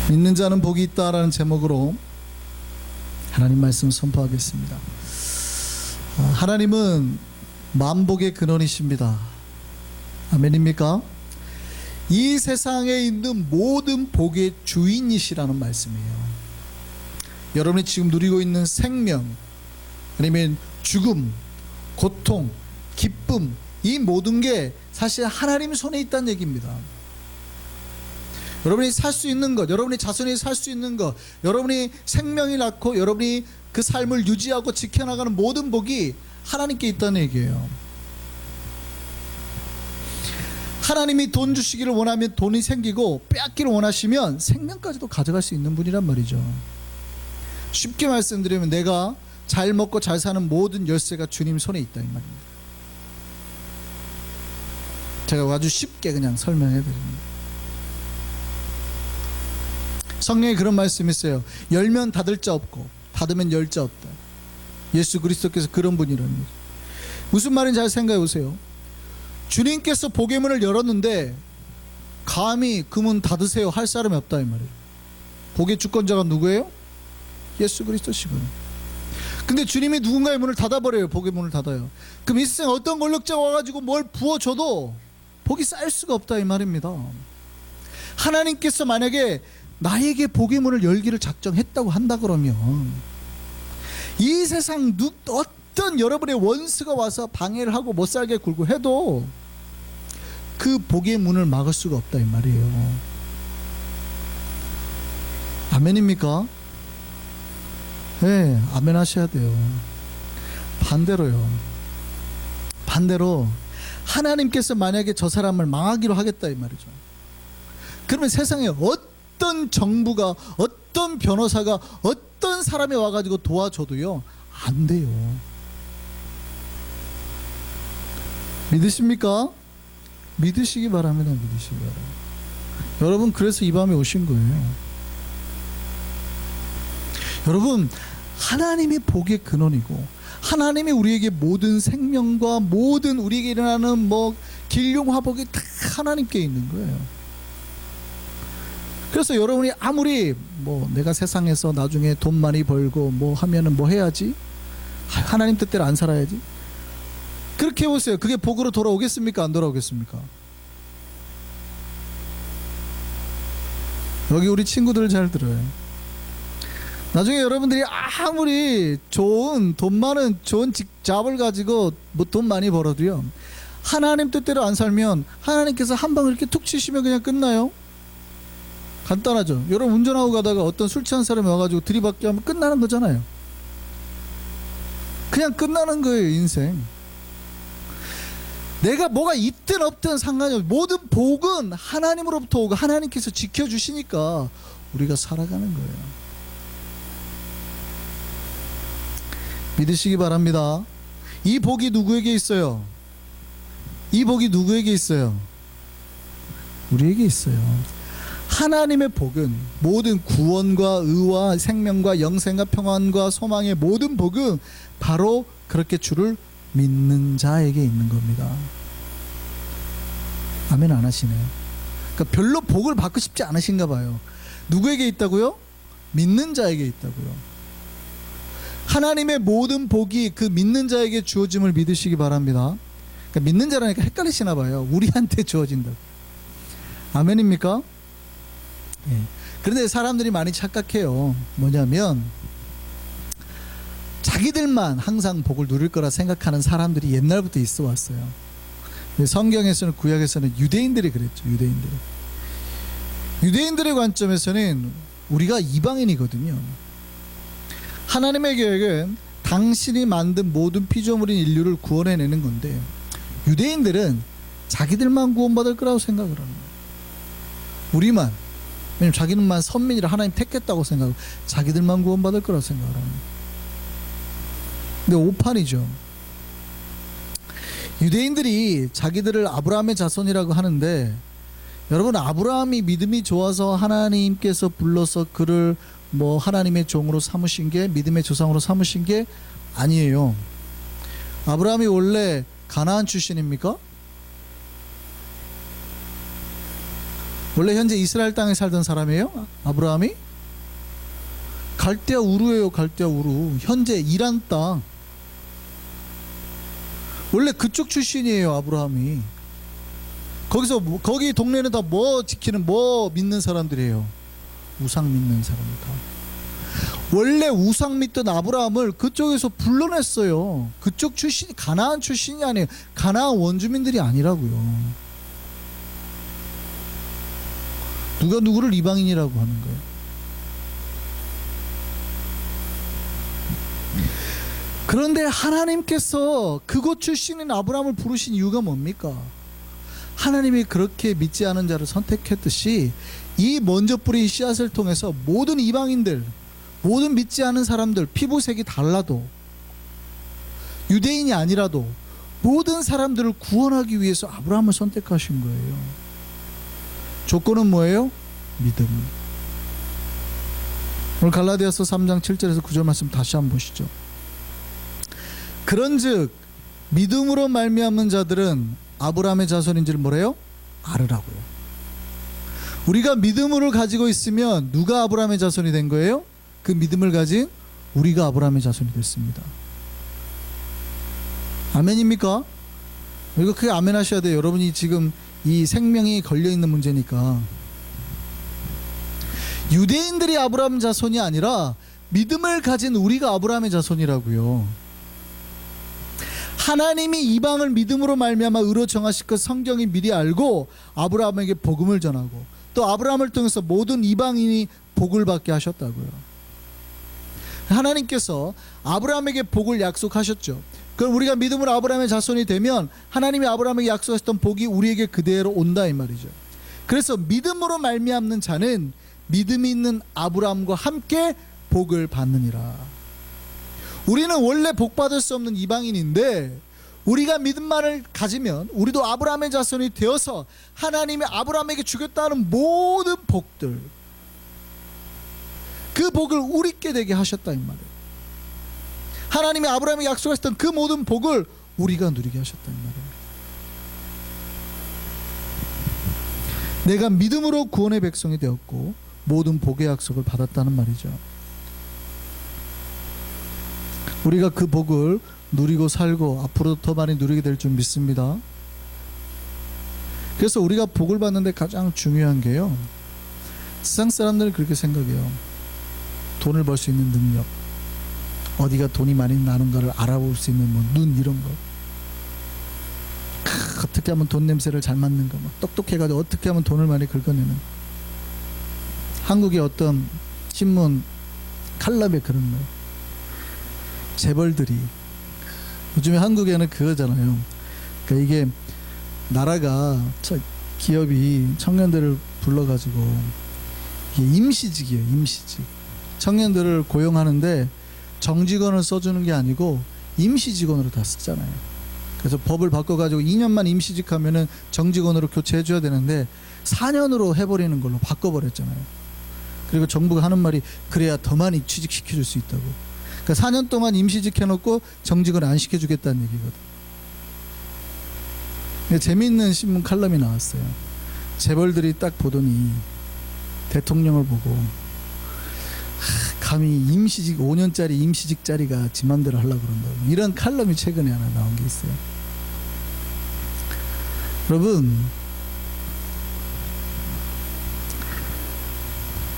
믿는 자는 복이 있다라는 제목으로 하나님 말씀 선포하겠습니다. 하나님은 만복의 근원이십니다. 아멘입니까? 이 세상에 있는 모든 복의 주인이시라는 말씀이에요. 여러분이 지금 누리고 있는 생명, 아니면 죽음, 고통, 기쁨, 이 모든 게 사실 하나님 손에 있다는 얘기입니다. 여러분이 살 수 있는 것, 여러분이 자손이 살 수 있는 것, 여러분이 생명이 낳고 여러분이 그 삶을 유지하고 지켜나가는 모든 복이 하나님께 있다는 얘기예요. 하나님이 돈 주시기를 원하면 돈이 생기고, 빼앗기를 원하시면 생명까지도 가져갈 수 있는 분이란 말이죠. 쉽게 말씀드리면 내가 잘 먹고 잘 사는 모든 열쇠가 주님 손에 있다 이 말입니다. 제가 아주 쉽게 그냥 설명해 드립니다. 성경에 그런 말씀이 있어요. 열면 닫을 자 없고 닫으면 열 자 없다. 예수 그리스도께서 그런 분이라는 거죠. 무슨 말인지 잘 생각해 보세요. 주님께서 복의 문을 열었는데 감히 그 문 닫으세요 할 사람이 없다 이 말이에요. 복의 주권자가 누구예요? 예수 그리스도시거든요. 근데 주님이 누군가의 문을 닫아버려요. 복의 문을 닫아요. 그럼 이 세상에 어떤 권력자가 와가지고 뭘 부어줘도 복이 쌓일 수가 없다 이 말입니다. 하나님께서 만약에 나에게 복의 문을 열기를 작정했다고 한다 그러면 이 세상 어떤 여러분의 원수가 와서 방해를 하고 못살게 굴고 해도 그 복의 문을 막을 수가 없다 이 말이에요. 아멘입니까? 네, 아멘 하셔야 돼요. 반대로요. 반대로 하나님께서 만약에 저 사람을 망하기로 하겠다 이 말이죠. 그러면 세상에 어떤 정부가, 어떤 변호사가, 어떤 사람이 와가지고 도와줘도요 안 돼요. 믿으십니까? 믿으시기 바랍니다. 믿으시기 바랍니다. 여러분, 그래서 이 밤에 오신 거예요. 여러분, 하나님이 복의 근원이고 하나님이 우리에게 모든 생명과 모든 우리에게 일어나는 길용화복이 다 하나님께 있는 거예요. 그래서 여러분이 아무리 내가 세상에서 나중에 돈 많이 벌고 하면은 해야지, 하나님 뜻대로 안 살아야지, 그렇게 해보세요. 그게 복으로 돌아오겠습니까? 안 돌아오겠습니까? 여기 우리 친구들 잘 들어요. 나중에 여러분들이 아무리 좋은 돈 많은 좋은 잡을 가지고 돈 많이 벌어도요 하나님 뜻대로 안 살면 하나님께서 한 방울 이렇게 툭 치시면 그냥 끝나요. 간단하죠. 여러분 운전하고 가다가 어떤 술 취한 사람이 와가지고 들이받게 하면 끝나는 거잖아요. 그냥 끝나는 거예요. 인생. 내가 뭐가 있든 없든 상관이 없어요. 모든 복은 하나님으로부터 오고 하나님께서 지켜주시니까 우리가 살아가는 거예요. 믿으시기 바랍니다. 이 복이 누구에게 있어요? 이 복이 누구에게 있어요? 우리에게 있어요. 하나님의 복은, 모든 구원과 의와 생명과 영생과 평안과 소망의 모든 복은 바로 그렇게 주를 믿는 자에게 있는 겁니다. 아멘 안 하시네요. 그러니까 별로 복을 받고 싶지 않으신가 봐요. 누구에게 있다고요? 믿는 자에게 있다고요. 하나님의 모든 복이 그 믿는 자에게 주어짐을 믿으시기 바랍니다. 그러니까 믿는 자라니까 헷갈리시나 봐요. 우리한테 주어진다고. 아멘입니까? 예. 그런데 사람들이 많이 착각해요. 뭐냐면 자기들만 항상 복을 누릴 거라 생각하는 사람들이 옛날부터 있어 왔어요. 성경에서는, 구약에서는 유대인들이 그랬죠. 유대인들의 관점에서는 우리가 이방인이거든요. 하나님의 계획은 당신이 만든 모든 피조물인 인류를 구원해내는 건데 유대인들은 자기들만 구원받을 거라고 생각을 하는 거예요. 우리만, 왜냐면 자기들만 선민이라 하나님 택했다고 생각하고 자기들만 구원받을 거라고 생각을 하는 거예요. 근데 오판이죠. 유대인들이 자기들을 아브라함의 자손이라고 하는데, 여러분, 아브라함이 믿음이 좋아서 하나님께서 불러서 그를 하나님의 종으로 삼으신 게, 믿음의 조상으로 삼으신 게 아니에요. 아브라함이 원래 가나안 출신입니까? 원래 현재 이스라엘 땅에 살던 사람이에요? 아브라함이? 갈대아 우르예요. 갈대아 우르. 현재 이란 땅. 원래 그쪽 출신이에요. 아브라함이. 거기서 거기 동네는 다 뭐 지키는, 뭐 믿는 사람들이에요. 우상 믿는 사람이다. 원래 우상 믿던 아브라함을 그쪽에서 불러냈어요. 그쪽 출신이 가나안 출신이 아니에요. 가나안 원주민들이 아니라고요. 누가 누구를 이방인이라고 하는 거예요. 그런데 하나님께서 그곳 출신인 아브라함을 부르신 이유가 뭡니까? 하나님이 그렇게 믿지 않은 자를 선택했듯이 이 먼저 뿌린 씨앗을 통해서 모든 이방인들, 모든 믿지 않은 사람들, 피부색이 달라도, 유대인이 아니라도 모든 사람들을 구원하기 위해서 아브라함을 선택하신 거예요. 조건은 뭐예요? 믿음. 오늘 갈라디아서 3장 7절에서 9절 말씀 다시 한번 보시죠. 그런즉 믿음으로 말미암은 자들은 아브라함의 자손인지를 뭐래요? 알으라고요. 우리가 믿음을 가지고 있으면 누가 아브라함의 자손이 된 거예요? 그 믿음을 가진 우리가 아브라함의 자손이 됐습니다. 아멘입니까? 이거 크게 아멘 하셔야 돼요. 여러분이 지금 이 생명이 걸려있는 문제니까. 유대인들이 아브라함 자손이 아니라 믿음을 가진 우리가 아브라함의 자손이라고요. 하나님이 이방을 믿음으로 말미암아 의로 정하실 것 성경이 미리 알고 아브라함에게 복음을 전하고 또 아브라함을 통해서 모든 이방인이 복을 받게 하셨다고요. 하나님께서 아브라함에게 복을 약속하셨죠. 그럼 우리가 믿음으로 아브라함의 자손이 되면 하나님이 아브라함에게 약속하셨던 복이 우리에게 그대로 온다 이 말이죠. 그래서 믿음으로 말미암는 자는 믿음이 있는 아브라함과 함께 복을 받느니라. 우리는 원래 복 받을 수 없는 이방인인데 우리가 믿음만을 가지면 우리도 아브라함의 자손이 되어서 하나님이 아브라함에게 주겠다는 모든 복들, 그 복을 우리께 되게 하셨다 이 말이에요. 하나님이 아브라함에게 약속하셨던 그 모든 복을 우리가 누리게 하셨다 이 말이에요. 내가 믿음으로 구원의 백성이 되었고 모든 복의 약속을 받았다는 말이죠. 우리가 그 복을 누리고 살고 앞으로도 더 많이 누리게 될 줄 믿습니다. 그래서 우리가 복을 받는데 가장 중요한 게요, 세상 사람들은 그렇게 생각해요. 돈을 벌 수 있는 능력, 어디가 돈이 많이 나는가를 알아볼 수 있는 뭐 눈 이런 거, 어떻게 하면 돈 냄새를 잘 맡는가, 막 똑똑해가지고 어떻게 하면 돈을 많이 긁어내는. 한국의 어떤 신문 칼럼에 그런 거예요. 재벌들이 요즘에 한국에는 그거잖아요. 그러니까 이게 나라가 기업이 청년들을 불러가지고 이게 임시직이에요. 임시직. 청년들을 고용하는데 정직원을 써주는 게 아니고 임시직원으로 다 쓰잖아요. 그래서 법을 바꿔가지고 2년만 임시직 하면은 정직원으로 교체해줘야 되는데 4년으로 해버리는 걸로 바꿔버렸잖아요. 그리고 정부가 하는 말이 그래야 더 많이 취직시켜줄 수 있다고. 그러니까 4년 동안 임시직 해놓고 정직을 안 시켜주겠다는 얘기거든. 재미있는 신문 칼럼이 나왔어요. 재벌들이 딱 보더니 대통령을 보고 감히 임시직 5년짜리 임시직짜리가 지 맘대로 하려고 그런다고, 이런 칼럼이 최근에 하나 나온 게 있어요. 여러분,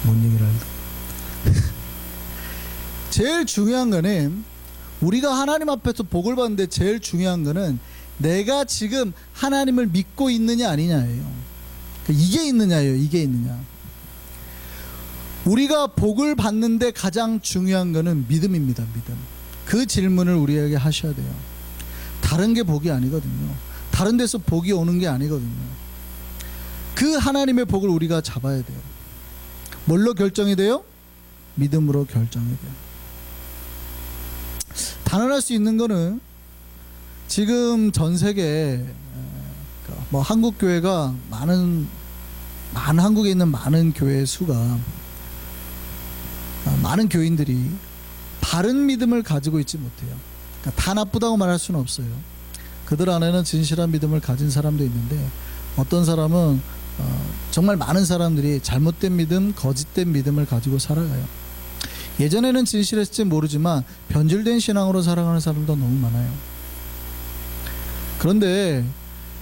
뭔 얘기를 할까? 제일 중요한 거는 우리가 하나님 앞에서 복을 받는데 제일 중요한 거는 내가 지금 하나님을 믿고 있느냐 아니냐예요. 이게 있느냐예요. 이게 있느냐. 우리가 복을 받는데 가장 중요한 거는 믿음입니다. 믿음. 그 질문을 우리에게 하셔야 돼요. 다른 게 복이 아니거든요. 다른 데서 복이 오는 게 아니거든요. 그 하나님의 복을 우리가 잡아야 돼요. 뭘로 결정이 돼요? 믿음으로 결정이 돼요. 단언할 수 있는 거는 지금 전 세계 뭐 한국 교회가 많은 한국에 있는 많은 교회 수가, 많은 교인들이 바른 믿음을 가지고 있지 못해요. 그러니까 다 나쁘다고 말할 수는 없어요. 그들 안에는 진실한 믿음을 가진 사람도 있는데 어떤 사람은 정말 많은 사람들이 잘못된 믿음, 거짓된 믿음을 가지고 살아가요. 예전에는 진실했을지 모르지만 변질된 신앙으로 살아가는 사람도 너무 많아요. 그런데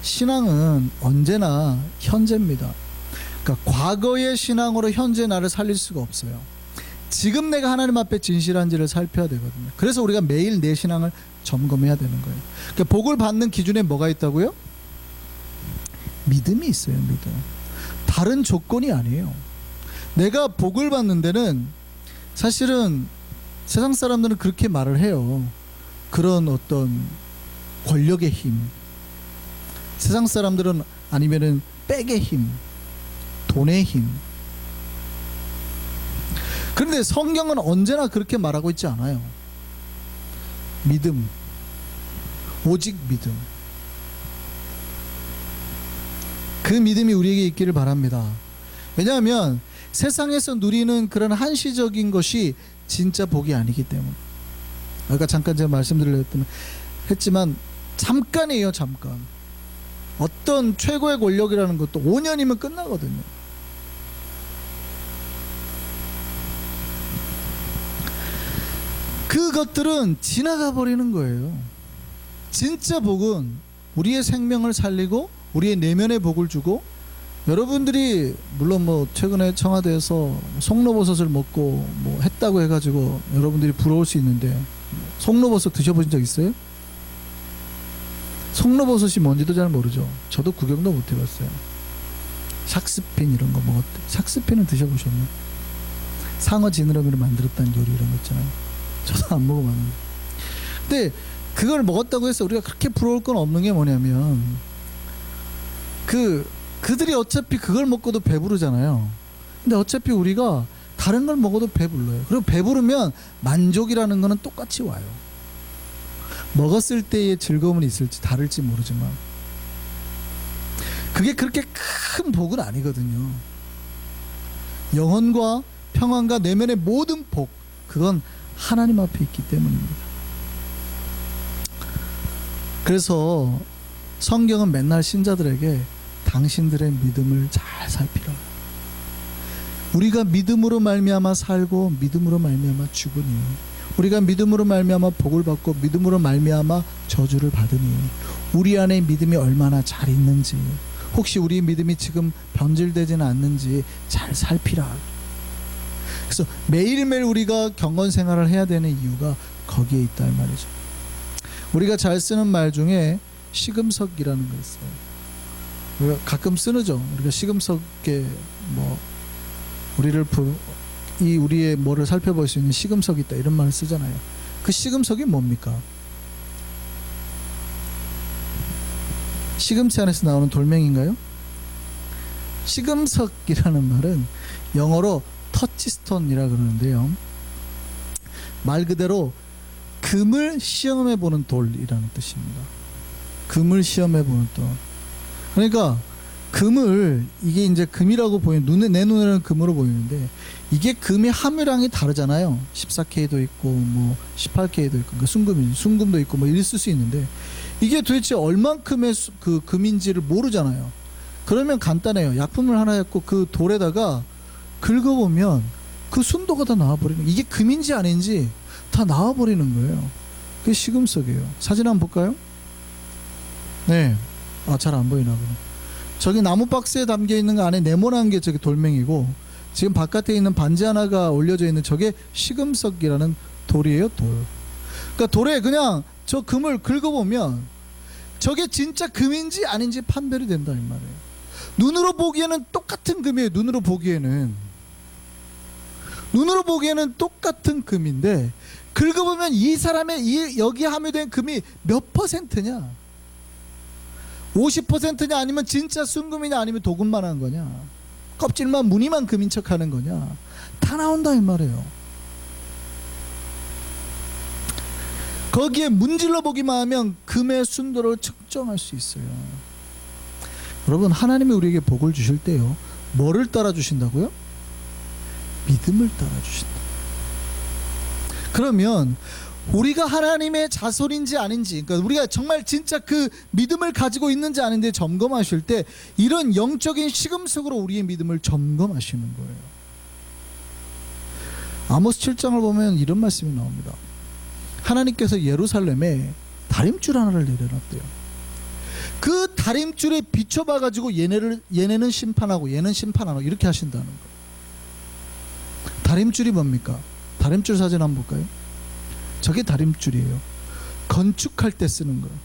신앙은 언제나 현재입니다. 그러니까 과거의 신앙으로 현재 나를 살릴 수가 없어요. 지금 내가 하나님 앞에 진실한지를 살펴야 되거든요. 그래서 우리가 매일 내 신앙을 점검해야 되는 거예요. 그러니까 복을 받는 기준에 뭐가 있다고요? 믿음이 있어요. 믿음. 다른 조건이 아니에요. 내가 복을 받는 데는 사실은 세상 사람들은 그렇게 말을 해요. 그런 어떤 권력의 힘, 세상 사람들은 아니면은 백의 힘, 돈의 힘. 그런데 성경은 언제나 그렇게 말하고 있지 않아요. 믿음, 오직 믿음. 그 믿음이 우리에게 있기를 바랍니다. 왜냐하면 세상에서 누리는 그런 한시적인 것이 진짜 복이 아니기 때문에. 아까 잠깐 제가 말씀드렸지만 잠깐이에요. 잠깐. 어떤 최고의 권력이라는 것도 5년이면 끝나거든요. 그것들은 지나가 버리는 거예요. 진짜 복은 우리의 생명을 살리고 우리의 내면의 복을 주고, 여러분들이 물론 뭐 최근에 청와대에서 송로버섯을 먹고 뭐 했다고 해가지고 여러분들이 부러울 수 있는데, 송로버섯 드셔보신 적 있어요? 송로버섯이 뭔지도 잘 모르죠. 저도 구경도 못 해봤어요. 샥스핀 이런 거 먹었대. 샥스핀은 드셔보셨나요? 상어 지느러미로 만들었다는 요리 이런 거 있잖아요. 저도 안 먹어봤는데. 근데 그걸 먹었다고 해서 우리가 그렇게 부러울 건 없는 게 뭐냐면, 그들이 어차피 그걸 먹고도 배부르잖아요. 근데 어차피 우리가 다른 걸 먹어도 배불러요. 그리고 배부르면 만족이라는 거는 똑같이 와요. 먹었을 때의 즐거움은 있을지 다를지 모르지만 그게 그렇게 큰 복은 아니거든요. 영혼과 평안과 내면의 모든 복, 그건 하나님 앞에 있기 때문입니다. 그래서 성경은 맨날 신자들에게 당신들의 믿음을 잘 살피라. 우리가 믿음으로 말미암아 살고 믿음으로 말미암아 죽으니, 우리가 믿음으로 말미암아 복을 받고 믿음으로 말미암아 저주를 받으니, 우리 안에 믿음이 얼마나 잘 있는지, 혹시 우리 믿음이 지금 변질되지는 않는지 잘 살피라. 그래서 매일매일 우리가 경건 생활을 해야 되는 이유가 거기에 있다 이 말이죠. 우리가 잘 쓰는 말 중에 시금석이라는 거 있어요. 우리가 가끔 쓰죠. 우리가 시금석에 뭐 우리의 뭐를 살펴볼 수 있는 시금석이 있다 이런 말을 쓰잖아요. 그 시금석이 뭡니까? 시금치 안에서 나오는 돌멩이인가요? 시금석이라는 말은 영어로 터치스톤이라 그러는데요. 말 그대로 금을 시험해 보는 돌이라는 뜻입니다. 금을 시험해 보는 돌. 그러니까 금을, 이게 이제 금이라고 내 눈에는 금으로 보이는데 이게 금의 함유량이 다르잖아요. 14K도 있고 뭐 18K도 있고, 그러니까 순금도 있고 뭐 이럴 수 있는데, 이게 도대체 얼만큼의 그 금인지를 모르잖아요. 그러면 간단해요. 약품을 하나 했고 그 돌에다가 긁어보면 그 순도가 다 나와버리는, 이게 금인지 아닌지 다 나와버리는 거예요. 그게 시금석이에요. 사진 한번 볼까요? 네. 잘 안 보이나 보네. 저기 나무 박스에 담겨 있는 거 안에 네모난 게 저기 돌멩이고, 지금 바깥에 있는 반지 하나가 올려져 있는 저게 시금석이라는 돌이에요. 돌. 그러니까 돌에 그냥 저 금을 긁어보면 저게 진짜 금인지 아닌지 판별이 된다 이 말이에요. 눈으로 보기에는 똑같은 금이에요. 눈으로 보기에는 똑같은 금인데 긁어보면 이 사람의 여기 함유된 금이 몇 퍼센트냐, 50%냐, 아니면 진짜 순금이냐, 아니면 도금만 한 거냐, 껍질만 무늬만 금인 척 하는 거냐, 다 나온다 이 말이에요. 거기에 문질러 보기만 하면 금의 순도를 측정할 수 있어요. 여러분, 하나님이 우리에게 복을 주실 때요, 뭐를 따라 주신다고요? 믿음을 따라 주신다. 그러면 우리가 하나님의 자손인지 아닌지, 그러니까 우리가 정말 진짜 그 믿음을 가지고 있는지 아닌지 점검하실 때 이런 영적인 시금석으로 우리의 믿음을 점검하시는 거예요. 아모스 7장을 보면 이런 말씀이 나옵니다. 하나님께서 예루살렘에 다림줄 하나를 내려놨대요. 그 다림줄에 비춰봐 가지고 얘네는 심판하고 얘는 심판 안 하고 이렇게 하신다는 거예요. 다림줄이 뭡니까? 다림줄 사진 한번 볼까요? 저게 다림줄이에요. 건축할 때 쓰는 거예요.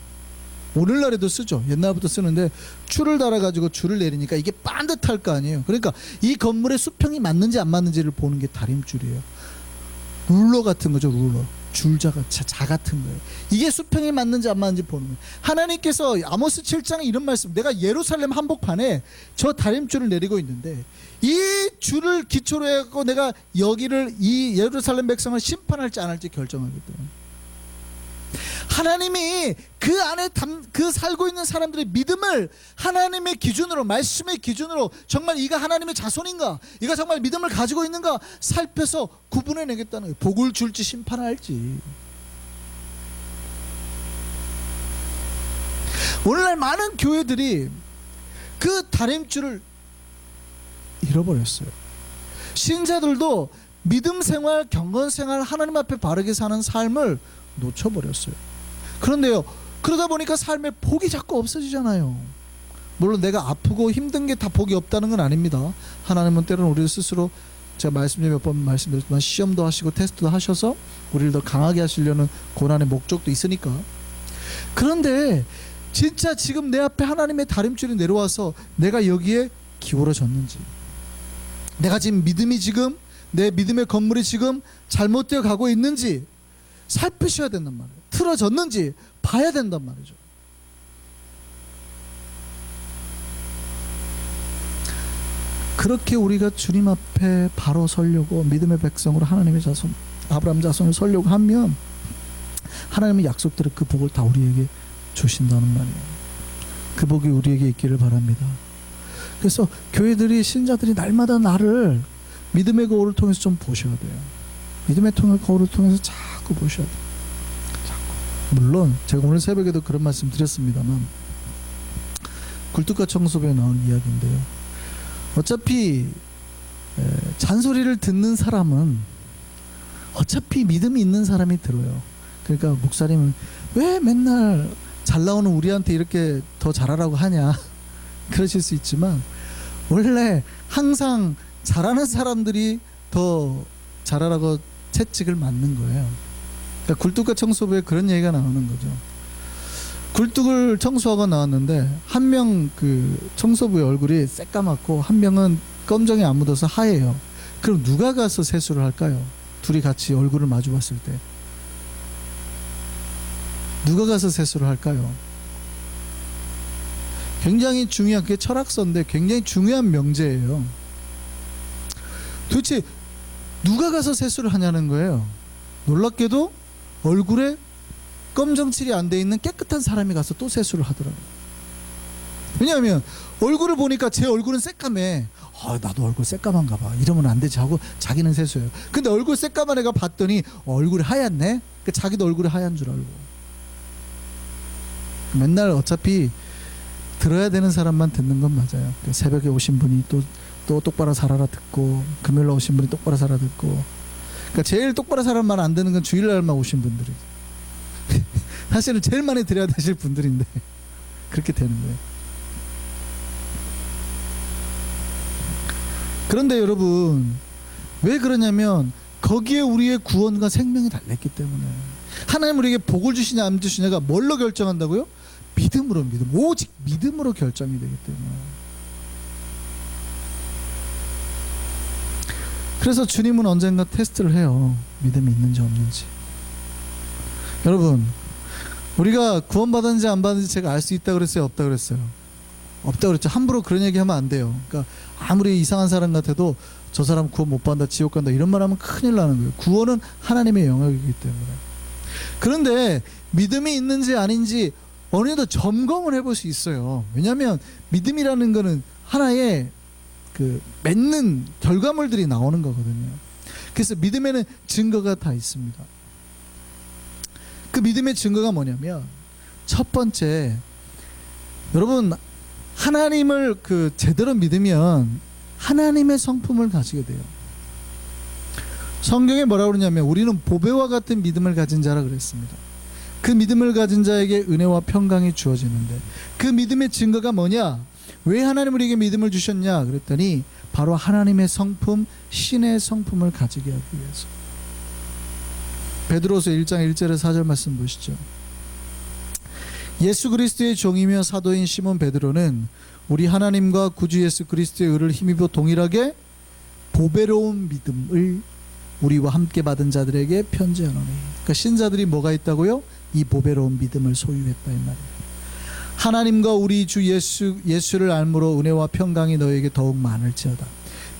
오늘날에도 쓰죠. 옛날부터 쓰는데 줄을 달아가지고 줄을 내리니까 이게 반듯할 거 아니에요. 그러니까 이 건물의 수평이 맞는지 안 맞는지를 보는 게 다림줄이에요. 룰러 같은 거죠. 룰러. 줄자 같은 거예요. 이게 수평이 맞는지 안 맞는지 보는 거예요. 하나님께서 아모스 7장에 이런 말씀, 내가 예루살렘 한복판에 저 다림줄을 내리고 있는데 이 줄을 기초로 해서 내가 여기를, 이 예루살렘 백성을 심판할지 안 할지 결정하거든. 하나님이 그 안에 그 살고 있는 사람들의 믿음을 하나님의 기준으로, 말씀의 기준으로 정말 이가 하나님의 자손인가, 이가 정말 믿음을 가지고 있는가 살펴서 구분해 내겠다는 거예요. 복을 줄지 심판할지. 오늘날 많은 교회들이 그 다림줄을 잃어버렸어요. 신자들도 믿음 생활, 경건 생활, 하나님 앞에 바르게 사는 삶을 놓쳐버렸어요. 그런데요, 그러다 보니까 삶에 복이 자꾸 없어지잖아요. 물론 내가 아프고 힘든 게 다 복이 없다는 건 아닙니다. 하나님은 때로는 우리 스스로, 제가 몇 번 말씀드렸지만 시험도 하시고 테스트도 하셔서 우리를 더 강하게 하시려는 고난의 목적도 있으니까. 그런데 진짜 지금 내 앞에 하나님의 다림줄이 내려와서 내가 여기에 기울어졌는지, 내가 지금 믿음이 지금, 내 믿음의 건물이 지금 잘못되어 가고 있는지 살피셔야 된단 말이에요. 틀어졌는지 봐야 된단 말이죠. 그렇게 우리가 주님 앞에 바로 서려고, 믿음의 백성으로 하나님의 자손, 아브라함 자손을 서려고 하면 하나님의 약속대로 그 복을 다 우리에게 주신다는 말이에요. 그 복이 우리에게 있기를 바랍니다. 그래서 교회들이, 신자들이 날마다 나를 믿음의 거울을 통해서 좀 보셔야 돼요. 믿음의 거울을 통해서 자꾸 보셔야 돼요. 자꾸. 물론 제가 오늘 새벽에도 그런 말씀 드렸습니다만, 굴뚝과 청소부에 나온 이야기인데요, 어차피 잔소리를 듣는 사람은 어차피 믿음이 있는 사람이 들어요. 그러니까 목사님은 왜 맨날 잘 나오는 우리한테 이렇게 더 잘하라고 하냐 그러실 수 있지만, 원래 항상 잘하는 사람들이 더 잘하라고 채찍을 맞는 거예요. 그러니까 굴뚝과 청소부에 그런 얘기가 나오는 거죠. 굴뚝을 청소하고 나왔는데 한 명 그 청소부의 얼굴이 새까맣고 한 명은 검정이 안 묻어서 하얘요. 그럼 누가 가서 세수를 할까요? 둘이 같이 얼굴을 마주 봤을 때 누가 가서 세수를 할까요? 굉장히 중요한, 그게 철학서인데 굉장히 중요한 명제예요. 도대체 누가 가서 세수를 하냐는 거예요. 놀랍게도 얼굴에 검정칠이 안 돼 있는 깨끗한 사람이 가서 또 세수를 하더라고요. 왜냐하면 얼굴을 보니까 제 얼굴은 새까매. 나도 얼굴 새까만가 봐, 이러면 안 되지 하고 자기는 세수해요. 근데 얼굴 새까만 애가 봤더니 얼굴이 하얗네. 자기도 얼굴이 하얀 줄 알고. 맨날 어차피 들어야 되는 사람만 듣는 건 맞아요. 새벽에 오신 분이 또 똑바로 살아라 듣고, 금요일날 오신 분이 똑바로 살아라 듣고. 그러니까 제일 똑바로 살아라 말 안 듣는 건 주일날만 오신 분들이 사실은 제일 많이 드려야 되실 분들인데 그렇게 되는 거예요. 그런데 여러분, 왜 그러냐면 거기에 우리의 구원과 생명이 달렸기 때문에. 하나님 우리에게 복을 주시냐 안 주시냐가 뭘로 결정한다고요? 믿음으로, 오직 믿음으로 결정이 되기 때문에. 그래서 주님은 언젠가 테스트를 해요. 믿음이 있는지 없는지. 여러분, 우리가 구원받았는지 안 받았는지 제가 알 수 있다 그랬어요? 없다 그랬어요? 없다 그랬죠. 함부로 그런 얘기 하면 안 돼요. 그러니까 아무리 이상한 사람 같아도 저 사람 구원 못 받는다, 지옥 간다 이런 말 하면 큰일 나는 거예요. 구원은 하나님의 영역이기 때문에. 그런데 믿음이 있는지 아닌지 어느 정도 점검을 해볼 수 있어요. 왜냐하면 믿음이라는 거는 하나의 그 맺는 결과물들이 나오는 거거든요. 그래서 믿음에는 증거가 다 있습니다. 그 믿음의 증거가 뭐냐면, 첫 번째, 여러분 하나님을 제대로 믿으면 하나님의 성품을 가지게 돼요. 성경에 뭐라고 그러냐면, 우리는 보배와 같은 믿음을 가진 자라 그랬습니다. 그 믿음을 가진 자에게 은혜와 평강이 주어지는데, 그 믿음의 증거가 뭐냐? 왜 하나님 우리에게 믿음을 주셨냐? 그랬더니 바로 하나님의 성품, 신의 성품을 가지게 하기 위해서. 베드로서 1장 1절에 4절 말씀 보시죠. 예수 그리스도의 종이며 사도인 시몬 베드로는 우리 하나님과 구주 예수 그리스도의 의를 힘입어 동일하게 보배로운 믿음을 우리와 함께 받은 자들에게 편지하노니. 그러니까 신자들이 뭐가 있다고요? 이 보배로운 믿음을 소유했다 이 말이에요. 하나님과 우리 주 예수를 알므로 은혜와 평강이 너에게 더욱 많을지어다.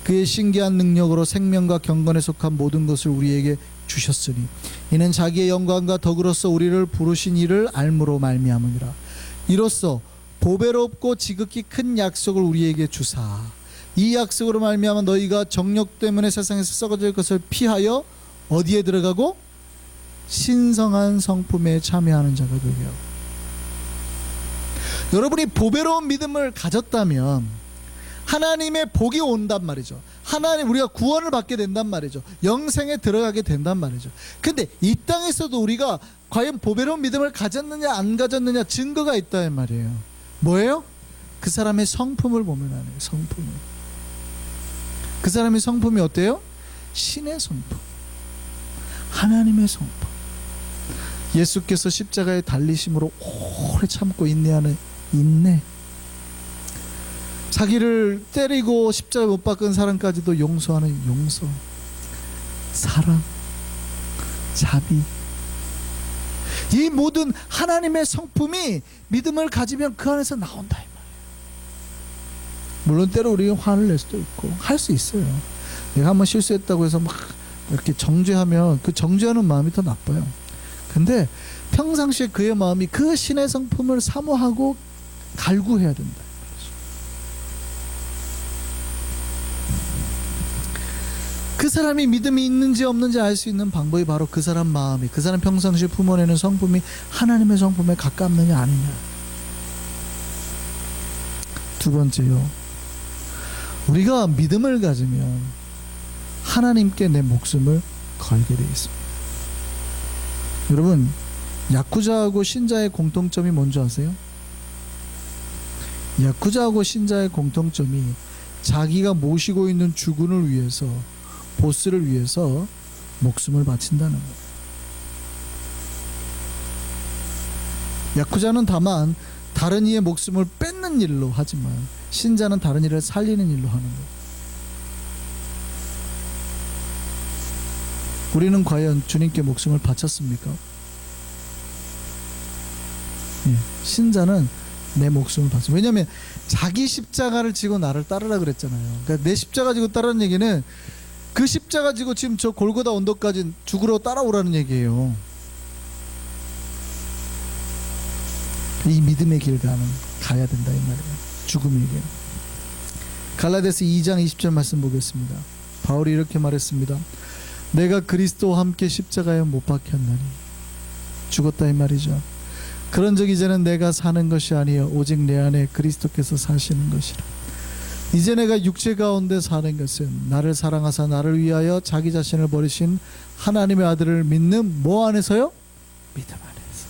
그의 신기한 능력으로 생명과 경건에 속한 모든 것을 우리에게 주셨으니 이는 자기의 영광과 덕으로서 우리를 부르신 이를 알므로 말미암으니라. 이로써 보배롭고 지극히 큰 약속을 우리에게 주사 이 약속으로 말미암아 너희가 정욕 때문에 세상에서 썩어질 것을 피하여 어디에 들어가고 신성한 성품에 참여하는 자가 되게 하고. 여러분이 보배로운 믿음을 가졌다면 하나님의 복이 온단 말이죠. 하나님, 우리가 구원을 받게 된단 말이죠. 영생에 들어가게 된단 말이죠. 근데 이 땅에서도 우리가 과연 보배로운 믿음을 가졌느냐 안 가졌느냐 증거가 있다는 말이에요. 뭐예요? 그 사람의 성품을 보면 하네요. 성품을. 그 사람의 성품이 어때요? 신의 성품, 하나님의 성품. 예수께서 십자가에 달리심으로 오래 참고 인내하는 인내, 자기를 때리고 십자가에 못 박은 사람까지도 용서하는 용서, 사랑, 자비. 이 모든 하나님의 성품이 믿음을 가지면 그 안에서 나온다 이 말이에요. 물론 때로 우리가 화를 낼 수도 있고 할 수 있어요. 내가 한번 실수했다고 해서 막 이렇게 정죄하면 그 정죄하는 마음이 더 나빠요. 근데 평상시에 그의 마음이 그 신의 성품을 사모하고 갈구해야 된다. 그 사람이 믿음이 있는지 없는지 알 수 있는 방법이 바로 그 사람 마음이, 그 사람 평상시에 품어내는 성품이 하나님의 성품에 가깝느냐 아니냐. 두 번째요, 우리가 믿음을 가지면 하나님께 내 목숨을 걸게 되어 있습니다. 여러분, 야쿠자하고 신자의 공통점이 뭔지 아세요? 야쿠자하고 신자의 공통점이 자기가 모시고 있는 주군을 위해서, 보스를 위해서 목숨을 바친다는 거예요. 야쿠자는 다만 다른 이의 목숨을 뺏는 일로 하지만 신자는 다른 이를 살리는 일로 하는 거예요. 우리는 과연 주님께 목숨을 바쳤습니까? 예, 신자는 내 목숨을 바쳤습니다. 왜냐하면 자기 십자가를 지고 나를 따르라 그랬잖아요. 그러니까 내 십자가 지고 따르는 얘기는 그 십자가 지고 지금 저 골고다 언덕까지 죽으러 따라오라는 얘기예요. 이 믿음의 길 가야 된다 이 말이에요. 죽음의 길. 갈라디아서 2장 20절 말씀 보겠습니다. 바울이 이렇게 말했습니다. 내가 그리스도와 함께 십자가에 못 박혔나니. 죽었다 이 말이죠. 그런즉 이제는 내가 사는 것이 아니요 오직 내 안에 그리스도께서 사시는 것이라. 이제 내가 육체 가운데 사는 것은 나를 사랑하사 나를 위하여 자기 자신을 버리신 하나님의 아들을 믿는 뭐 안에서요? 믿음 안에서.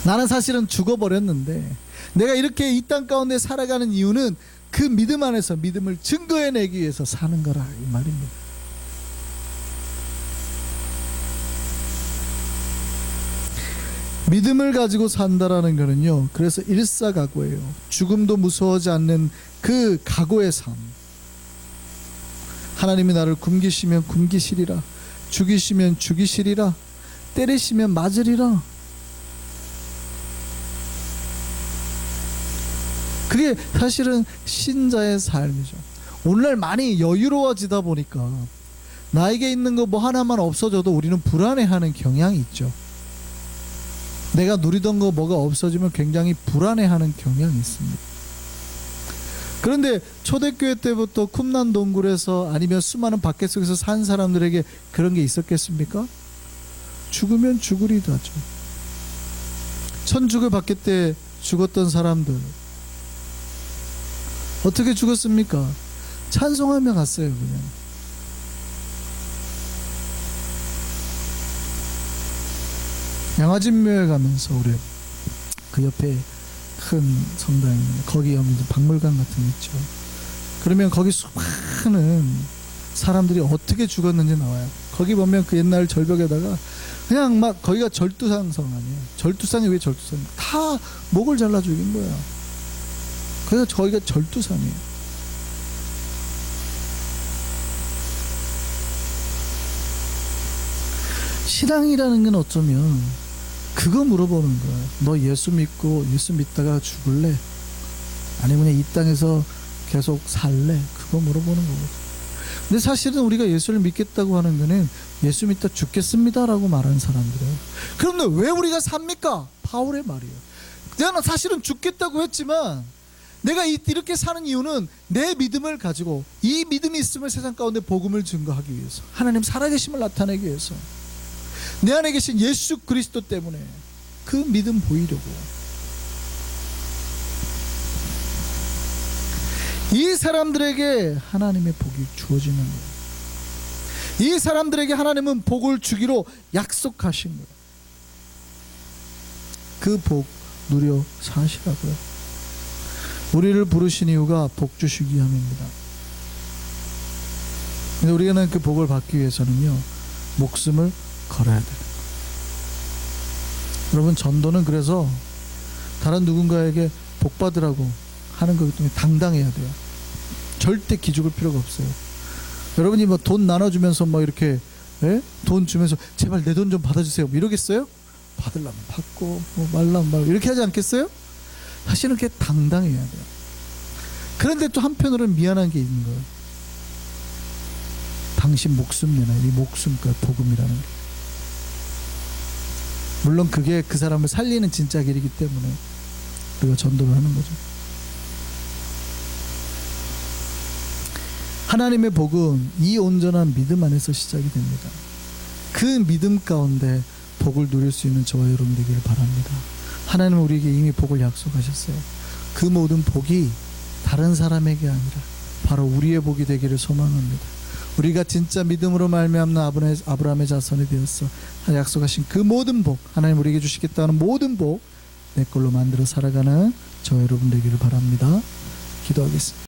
나는 사실은 죽어버렸는데 내가 이렇게 이 땅 가운데 살아가는 이유는 그 믿음 안에서 믿음을 증거해내기 위해서 사는 거라 이 말입니다. 믿음을 가지고 산다라는 거는요, 그래서 일사각오예요. 죽음도 무서워하지 않는 그 각오의 삶. 하나님이 나를 굶기시면 굶기시리라, 죽이시면 죽이시리라, 때리시면 맞으리라. 그게 사실은 신자의 삶이죠. 오늘날 많이 여유로워지다 보니까 나에게 있는 거 뭐 하나만 없어져도 우리는 불안해하는 경향이 있죠. 내가 누리던 거 뭐가 없어지면 굉장히 불안해하는 경향이 있습니다. 그런데 초대교회 때부터 쿰난 동굴에서 아니면 수많은 밖에 속에서 산 사람들에게 그런 게 있었겠습니까? 죽으면 죽으리도 하죠. 천주교 받기 때 죽었던 사람들 어떻게 죽었습니까? 찬송하며 갔어요. 그냥 양화진묘에 가면서 우리 그 옆에 큰 성당이 거기 가면 박물관 같은 게 있죠. 그러면 거기 수많은 사람들이 어떻게 죽었는지 나와요. 거기 보면 그 옛날 절벽에다가 그냥 막 거기가 절두상 성 아니에요. 절두상이 왜 절두상이에요? 다 목을 잘라 죽인 거야. 그래서 거기가 절두상이에요. 신앙이라는 건 어쩌면 그거 물어보는 거야. 너 예수 믿고 예수 믿다가 죽을래? 아니면 이 땅에서 계속 살래? 그거 물어보는 거거든. 근데 사실은 우리가 예수를 믿겠다고 하는 거는 예수 믿다 죽겠습니다라고 말하는 사람들이에요. 그런데 왜 우리가 삽니까? 바울의 말이에요. 내가 사실은 죽겠다고 했지만 내가 이렇게 사는 이유는 내 믿음을 가지고 이 믿음이 있음을 세상 가운데 복음을 증거하기 위해서, 하나님 살아계심을 나타내기 위해서, 내 안에 계신 예수 그리스도 때문에 그 믿음 보이려고. 이 사람들에게 하나님의 복이 주어지는 거예요. 이 사람들에게 하나님은 복을 주기로 약속하신 거예요. 그 복 누려 사시라고요. 우리를 부르신 이유가 복 주시기 위함입니다. 근데 우리는 그 복을 받기 위해서는요, 목숨을 걸어야 돼요. 여러분, 전도는 그래서 다른 누군가에게 복 받으라고 하는 거기 때문에 당당해야 돼요. 절대 기죽을 필요가 없어요. 여러분이 뭐 돈 나눠주면서 뭐 이렇게 돈 주면서 제발 내 돈 좀 받아주세요 뭐 이러겠어요? 받으려면 받고 뭐 말라면 말고 이렇게 하지 않겠어요? 사실은 그렇게 당당해야 돼요. 그런데 또 한편으로는 미안한 게 있는 거예요. 당신 목숨 내놔. 이 목숨과 복음이라는 게. 물론 그게 그 사람을 살리는 진짜 길이기 때문에 우리가 전도를 하는 거죠. 하나님의 복은 이 온전한 믿음 안에서 시작이 됩니다. 그 믿음 가운데 복을 누릴 수 있는 저와 여러분 되기를 바랍니다. 하나님은 우리에게 이미 복을 약속하셨어요. 그 모든 복이 다른 사람에게 아니라 바로 우리의 복이 되기를 소망합니다. 우리가 진짜 믿음으로 말미암는 아브라함의 자손이 되었어 약속하신 그 모든 복, 하나님 우리에게 주시겠다는 모든 복 내 걸로 만들어 살아가는 저와 여러분 되기를 바랍니다. 기도하겠습니다.